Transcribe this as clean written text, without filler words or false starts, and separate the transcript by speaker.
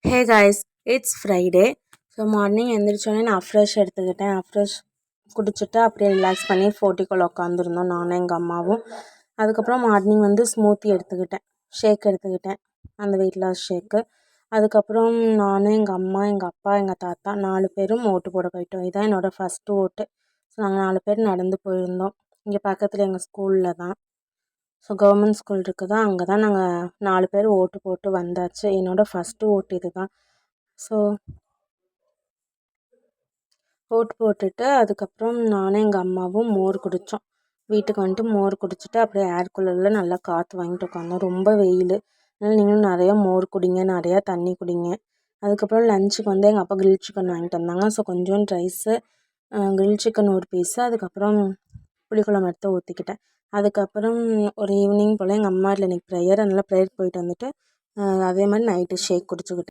Speaker 1: Hey guys, it's Friday. So morning எழுந்திரிச்சோடனே நான் அஃப்ரெஷ் எடுத்துக்கிட்டேன். அஃப்ரெஷ் குடிச்சிட்டு அப்படியே ரிலாக்ஸ் பண்ணி போர்ட்டிக்கோல உட்காந்துருந்தோம் நானும் எங்கள் அம்மாவும். அதுக்கப்புறம் மார்னிங் ஸ்மூத்தி எடுத்துக்கிட்டேன், ஷேக் எடுத்துக்கிட்டேன், அந்த வெயிட் லாஸ் ஷேக்கு. அதுக்கப்புறம் நானும் எங்கள் அம்மா, எங்கள் அப்பா, எங்கள் தாத்தா 4 பேரும் ஓட்டு போட போயிட்டோம். இதுதான் என்னோடய ஃபஸ்ட்டு ஓட்டு. ஸோ நாங்கள் 4 பேர் நடந்து போயிருந்தோம். இங்கே பக்கத்தில் எங்கள் ஸ்கூலில் தான், ஸோ கவர்மெண்ட் ஸ்கூல் இருக்குதா, அங்கே தான் நாங்கள் 4 பேர் ஓட்டு போட்டு வந்தாச்சு. என்னோடய ஃபஸ்ட்டு ஓட்டு இது தான். ஸோ ஓட்டு போட்டுட்டு அதுக்கப்புறம் நானும் எங்கள் அம்மாவும் மோர் குடித்தோம். வீட்டுக்கு வந்துட்டு மோர் குடிச்சிட்டு அப்படியே ஏர் கூலரில் நல்லா காற்று வாங்கிட்டு உட்காந்தோம். ரொம்ப வெயில், அதனால் நீங்களும் நிறையா மோர் குடிங்க, நிறையா தண்ணி குடிங்க. அதுக்கப்புறம் லஞ்சுக்கு எங்கள் அப்பா கிரில் சிக்கன் வாங்கிட்டு வந்தாங்க. ஸோ கொஞ்சோண்டு ரைஸு, கிரில் சிக்கன் ஒரு பீஸு, அதுக்கப்புறம் புளிக்குழம்பு எடுத்து ஊற்றிக்கிட்டேன். அதுக்கப்புறம் ஒரு ஈவினிங் போல் எங்கள் அம்மா வீட்டில் இன்றைக்கி ப்ரேயர், அதனால் ப்ரேயருக்கு போயிட்டு வந்துட்டு அதே மாதிரி நைட்டு ஷேக் குடிச்சுக்கிட்டேன்.